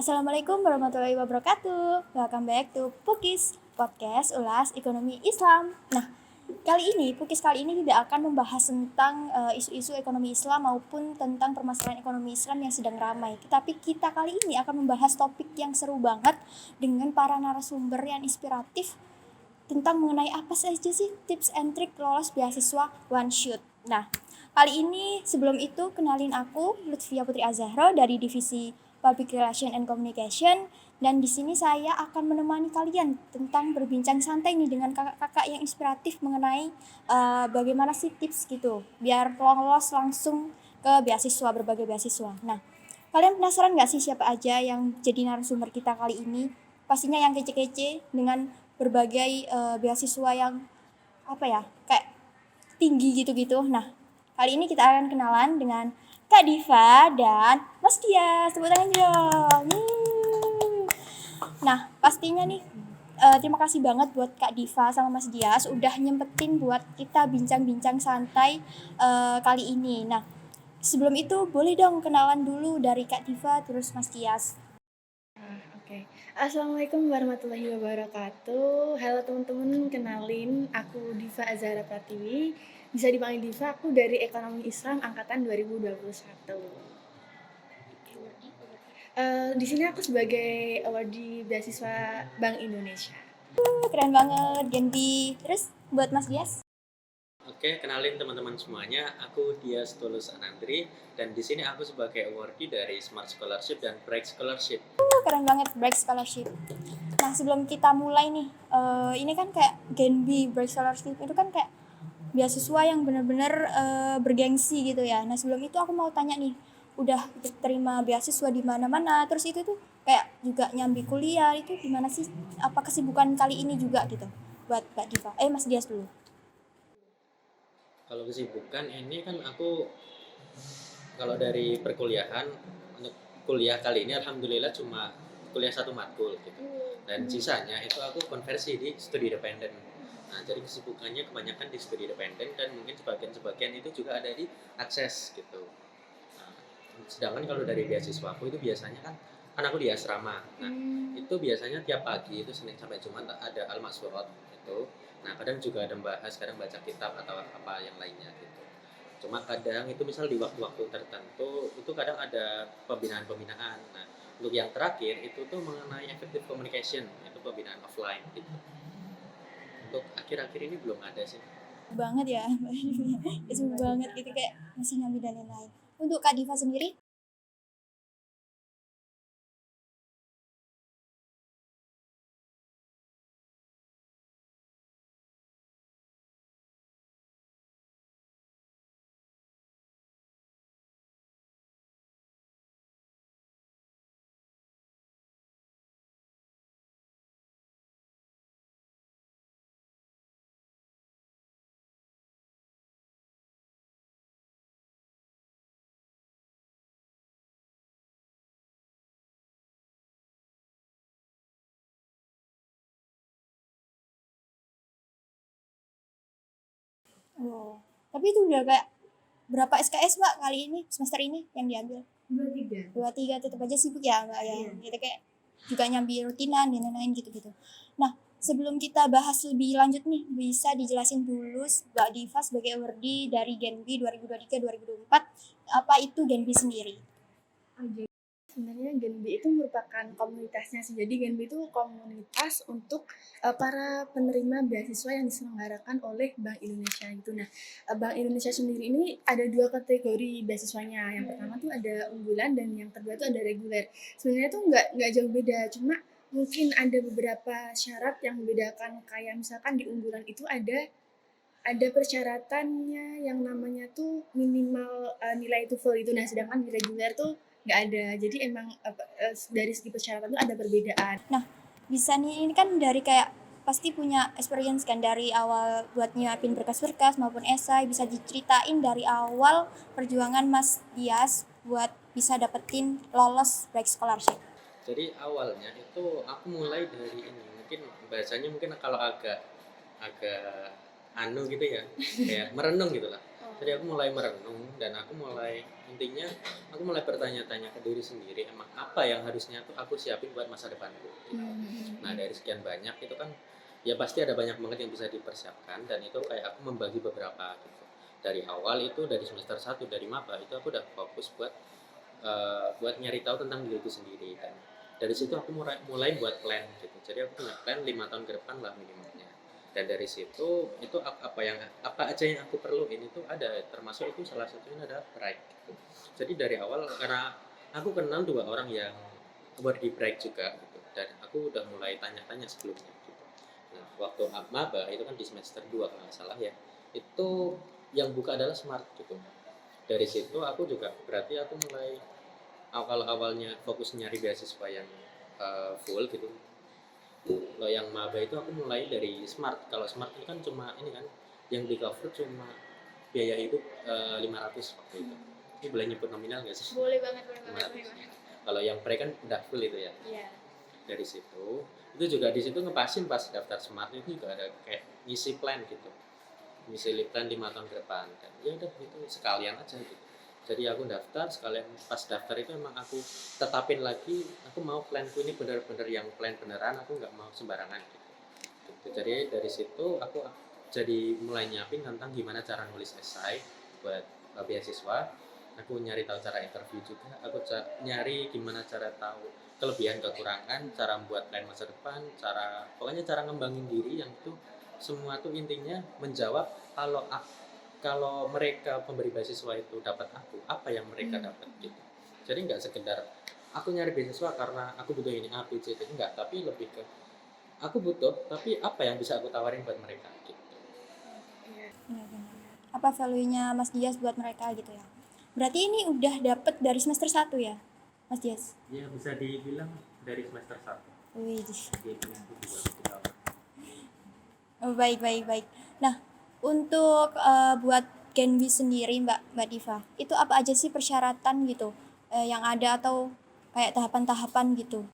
Assalamualaikum warahmatullahi wabarakatuh. Welcome back to Pukis Podcast Ulas Ekonomi Islam. Nah, Pukis kali ini tidak akan membahas tentang isu-isu ekonomi Islam maupun tentang permasalahan ekonomi Islam yang sedang ramai. Tetapi kita kali ini akan membahas topik yang seru banget dengan para narasumber yang inspiratif tentang mengenai apa saja sih tips and trick lolos beasiswa One Shoot. Nah, kali ini sebelum itu kenalin aku Lutfia Putri Azahra dari divisi Public Relation and Communication, dan di sini saya akan menemani kalian tentang berbincang santai nih dengan kakak-kakak yang inspiratif mengenai bagaimana sih tips gitu biar lolos langsung ke beasiswa, berbagai beasiswa. Nah, kalian penasaran gak sih siapa aja yang jadi narasumber kita kali ini? Pastinya yang kece-kece dengan berbagai beasiswa yang kayak tinggi gitu-gitu. Nah, kali ini kita akan kenalan dengan Kak Diva dan Mas Dias. Tepuk tangan dong. Nah, pastinya nih terima kasih banget buat Kak Diva sama Mas Dias udah nyempetin buat kita bincang-bincang santai kali ini. Nah, sebelum itu boleh dong kenalan dulu dari Kak Diva terus Mas Dias. Oke. Assalamualaikum warahmatullahi wabarakatuh. Halo teman-teman, kenalin aku Diva Azhara Pratiwi. Bisa dipanggil Diva, aku dari Ekonomi Islam angkatan 2021. Di sini aku sebagai awardee beasiswa Bank Indonesia. Keren banget Genbi. Terus buat Mas Dias? Oke, kenalin teman-teman semuanya. Aku Dias Tulus Anandri dan di sini aku sebagai awardee dari Smart Scholarship dan Bright Scholarship. Keren banget Bright Scholarship. Nah, sebelum kita mulai nih, ini kan kayak Genbi Bright Scholarship itu kan kayak beasiswa yang benar-benar bergengsi gitu ya. Nah, sebelum itu aku mau tanya nih, udah terima beasiswa di mana-mana, terus itu tuh kayak juga nyambi kuliah itu gimana sih? Apa kesibukan kali ini juga gitu buat Mbak Diva? Mas Dias dulu. Kalau kesibukan ini kan aku kalau dari perkuliahan untuk kuliah kali ini alhamdulillah cuma kuliah satu matkul gitu. Dan sisanya itu aku konversi di studi dependen. Nah, jadi kesibukannya kebanyakan di studi dependen dan mungkin sebagian-sebagian itu juga ada di akses gitu. Nah, sedangkan kalau dari beasiswa aku itu biasanya kan aku di asrama. Nah, itu biasanya tiap pagi itu Senin sampai Jumat ada al-maswurat gitu. Nah, kadang juga ada membahas, kadang baca kitab atau apa yang lainnya gitu. Cuma kadang itu misal di waktu-waktu tertentu itu kadang ada pembinaan-pembinaan. Nah, untuk yang terakhir itu tuh mengenai effective communication, itu pembinaan offline gitu. Untuk akhir-akhir ini belum ada sih. Banget ya. Sibuk banget gitu kayak masih nyambi dan lain-lain. Untuk Kak Diva sendiri? Oh. Tapi itu udah kayak berapa SKS Mbak kali ini semester ini yang diambil? 23 tetap aja sibuk ya Mbak ya. Gitu kayak juga nyambi rutinan dan lain-lain gitu-gitu. Nah, sebelum kita bahas lebih lanjut nih, bisa dijelasin dulu Mbak Diva sebagai awardee dari Genbi 2023-2024, apa itu Genbi sendiri? Sebenarnya Genbi itu merupakan komunitasnya sih. Jadi Genbi itu komunitas untuk para penerima beasiswa yang diselenggarakan oleh Bank Indonesia itu. Nah, Bank Indonesia sendiri ini ada dua kategori beasiswanya. Yang pertama tuh ada unggulan dan yang kedua tuh ada reguler. Sebenarnya tuh nggak jauh beda, cuma mungkin ada beberapa syarat yang membedakan. Kayak misalkan di unggulan itu ada persyaratannya yang namanya tuh minimal nilai TOEFL itu. Nah, sedangkan di reguler tuh nggak ada. Jadi emang dari segi persyaratan tuh ada perbedaan. Nah, bisa nih ini kan dari kayak pasti punya experience kan dari awal buat nyiapin berkas-berkas maupun esai, bisa diceritain dari awal perjuangan Mas Dias buat bisa dapetin lolos Bright Scholarship. Jadi awalnya itu aku mulai dari ini, mungkin kalau agak agak gitu ya, kayak merenung gitu lah. Jadi aku mulai merenung dan intinya aku mulai bertanya-tanya ke diri sendiri, emang apa yang harusnya tuh aku siapin buat masa depanku gitu. Nah dari sekian banyak itu kan ya pasti ada banyak banget yang bisa dipersiapkan, dan itu kayak aku membagi beberapa gitu. Dari awal itu dari semester 1 dari maba itu aku udah fokus buat nyari tahu tentang diriku sendiri, dan dari situ aku mulai buat plan gitu. Jadi aku punya plan 5 tahun ke depan lah minimalnya, dan dari situ itu apa aja yang aku perluin itu ada, termasuk itu salah satunya adalah break gitu. Jadi dari awal karena aku kenal 2 orang yang work di break juga gitu, dan aku udah mulai tanya-tanya sebelumnya gitu. Nah waktu maba itu kan di semester 2 kalau nggak salah ya, itu yang buka adalah smart gitu. Dari situ aku juga berarti aku mulai awalnya fokus nyari beasiswa yang full gitu. Kalau yang maba itu aku mulai dari smart. Kalau smart itu kan cuma ini kan yang di cover cuma biaya hidup 500 waktu itu. Ini boleh nyebut nominal nggak sih? Boleh banget, boleh banget, 500. boleh banget. Kalau yang pre kan udah full itu ya. Iya. Dari situ itu juga di situ ngepasin pas daftar smart itu juga ada kayak ngisi plan gitu. Ngisi plan 5 tahun ke depan, dan ya udah itu sekalian aja gitu. Jadi aku daftar sekalian, pas daftar itu emang aku tetapin lagi aku mau planku ini bener-bener yang plan beneran, aku nggak mau sembarangan gitu. Jadi dari situ aku jadi mulai nyiapin tentang gimana cara nulis esai buat beasiswa. Aku nyari tahu cara interview juga, aku nyari gimana cara tahu kelebihan kekurangan, cara membuat plan masa depan, pokoknya cara ngembangin diri, yang itu semua tuh intinya menjawab kalau mereka pemberi beasiswa itu dapat aku, apa yang mereka dapat gitu. Jadi nggak sekedar aku nyari beasiswa karena aku butuh ini A B C D, enggak, tapi lebih ke aku butuh tapi apa yang bisa aku tawarin buat mereka gitu. Benar-benar. Apa value-nya Mas Dias buat mereka gitu ya. Berarti ini udah dapet dari semester 1 ya, Mas Dias? Ya bisa dibilang dari semester 1. Wih. Itu juga Oh, baik, baik, baik. Nah, untuk buat Genbi sendiri Mbak Diva, itu apa aja sih persyaratan gitu yang ada, atau kayak tahapan-tahapan gitu?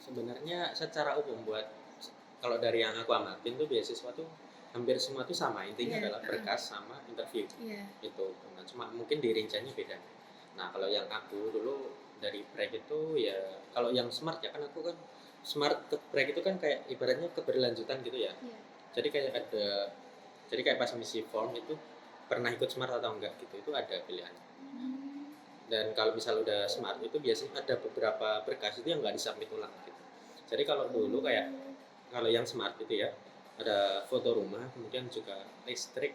sebenarnya secara umum kalau dari yang aku amatin tuh beasiswa tuh hampir semua tuh sama, intinya adalah berkas sama interview itu. Nah, cuma mungkin di rinciannya beda. Nah kalau yang aku dulu dari break itu ya, kalau yang smart ya kan aku kan smart ke break itu kan kayak ibaratnya keberlanjutan gitu ya. Jadi kayak pas misi form itu pernah ikut smart atau enggak gitu, itu ada pilihan. Dan kalau misal udah smart itu biasanya ada beberapa berkas itu yang nggak disubmit ulang gitu. Jadi kalau yang smart itu ya ada foto rumah, kemudian juga listrik,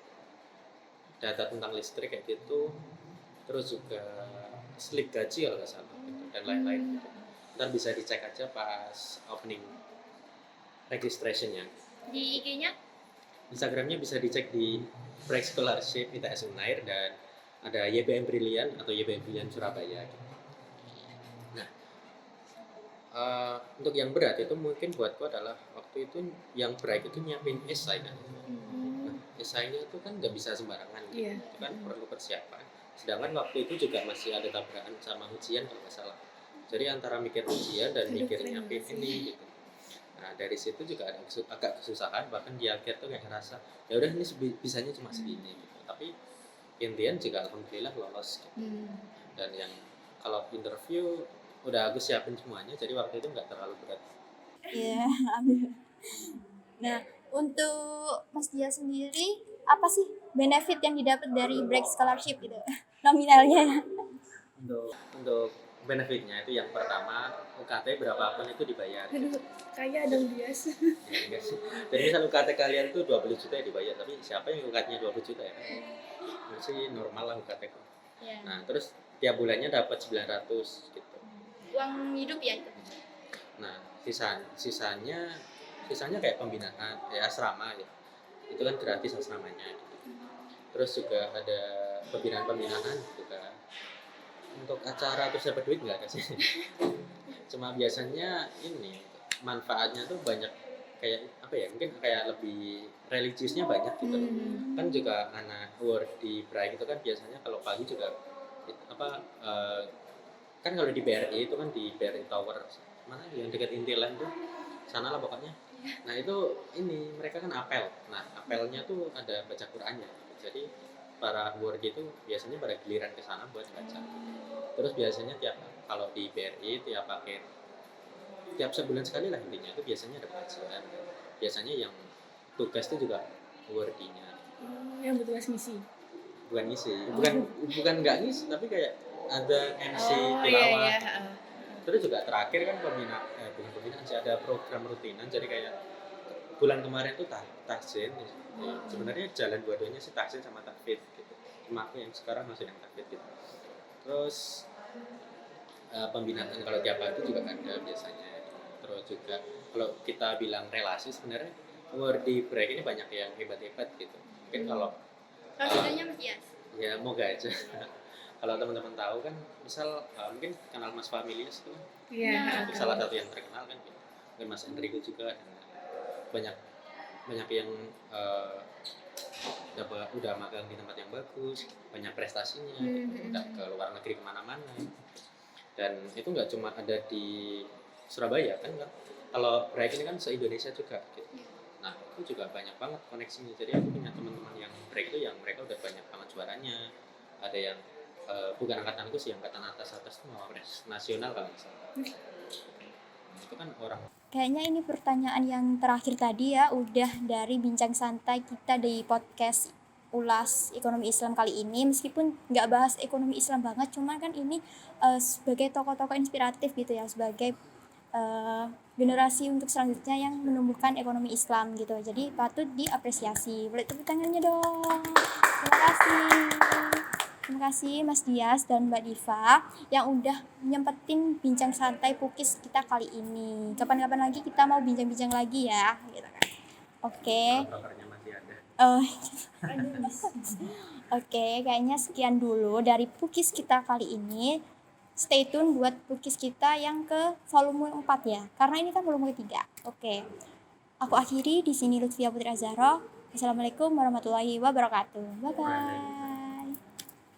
data tentang listrik kayak gitu, terus juga slip gaji kalau nggak salah gitu, dan lain-lain gitu. Ntar bisa dicek aja pas opening registrationnya. Di IG-nya? Instagramnya bisa dicek di Break Scholarship ITS Unair, dan ada YBM Brilian atau YBM Brilian Surabaya gitu. Nah, untuk yang berat itu mungkin buatku adalah waktu itu yang break itu nyiapin esai kan. Nah, esainya itu kan nggak bisa sembarangan gitu. Itu kan perlu persiapan. Sedangkan waktu itu juga masih ada tabrakan sama ujian kalau nggak salah. Jadi antara mikir ujian dan mikir nyiapin ini gitu. Nah dari situ juga ada agak kesusahan, bahkan di akhir tuh kayak ngerasa ya udah ini bisanya cuma segini gitu. Tapi intian juga alhamdulillah lolos gitu. Dan yang kalau interview udah aku siapin semuanya, jadi waktu itu nggak terlalu berat. Iya, alhamdulillah. Nah, untuk Mas Dia sendiri apa sih benefit yang didapat dari break scholarship gitu nominalnya? Untuk benefitnya itu yang pertama UKT berapapun itu dibayar. Aduh, kayak dong bias. Ya, enggak sih. Jadi misal UKT kalian tuh 20 juta ya dibayar, tapi siapa yang UKT-nya 20 juta ya? Itu sih normal lah UKT. Ya. Nah, terus tiap bulannya dapat 900 gitu. Uang hidup ya itu. Nah, sisanya kayak pembinaan, kayak asrama ya. Itu kan gratis asramanya. Terus juga ada pembinaan juga. Untuk acara terus dapat duit nggak ada sih. Cuma biasanya ini manfaatnya tuh banyak, kayak apa ya, mungkin kayak lebih religiusnya banyak gitu loh. Kan juga anak work di Braille itu kan biasanya kalau pagi juga kan kalau di BRI itu kan di BRI Tower mana yang dekat Intiland tuh, sana lah pokoknya. Nah itu ini mereka kan apel. Nah apelnya tuh ada baca Qurannya. Jadi para work itu biasanya pada giliran ke sana buat baca. Terus biasanya kalau di BRI tiap sebulan sekali lah intinya itu biasanya ada pengajian. Biasanya yang tugas itu juga wordinya. Yang bertugas misi. Bukan ngisi, bukan nggak ngisi, tapi kayak ada MC tilawah. Iya. Terus juga terakhir kan bukan pembinaan sih, ada program rutinan. Jadi kayak bulan kemarin tuh tahsin. Sebenarnya jalan dua-duanya sih tahsin sama tahfidz gitu. Cuma aku yang sekarang masih yang tahfidz gitu. Terus pembinaan kalau tiap hari itu juga ada biasanya. Terus juga kalau kita bilang relasi, sebenarnya di break ini banyak yang hebat-hebat gitu. Mungkin kalau Maksudnya Mas Dias. ya moga aja. Kalau teman-teman tahu kan, misal mungkin kenal Mas Familius itu kan, Iya. salah satu yang terkenal kan, mungkin Mas Enrico juga, dan banyak yang udah magang di tempat yang bagus, banyak prestasinya, udah ke luar negeri kemana-mana. Dan itu nggak cuma ada di Surabaya kan, kalau break ini kan se-Indonesia juga gitu. Nah itu juga banyak banget koneksinya. Jadi aku punya teman-teman yang break itu yang mereka udah banyak banget juaranya. Ada yang bukan angkatanku sih, angkatan atas tuh mau nasional kalau misalnya. Itu kan orang. Kayaknya ini pertanyaan yang terakhir tadi ya, udah dari bincang santai kita di podcast ulas ekonomi Islam kali ini. Meskipun nggak bahas ekonomi Islam banget, cuman kan ini sebagai tokoh-tokoh inspiratif gitu ya, sebagai generasi untuk selanjutnya yang menumbuhkan ekonomi Islam gitu. Jadi patut diapresiasi. Boleh tepuk tangannya dong. Terima kasih Mas Dias dan Mbak Diva yang udah nyempetin bincang santai Pukis kita kali ini. Kapan-kapan lagi kita mau bincang-bincang lagi ya, gitu kan. Oke. Propernya masih ada. Oke, kayaknya sekian dulu dari Pukis kita kali ini. Stay tune buat Pukis kita yang ke volume 4 ya. Karena ini kan volume ketiga. Oke. Aku akhiri di sini Lutfia Putri Azhara. Assalamualaikum warahmatullahi wabarakatuh. Bye bye.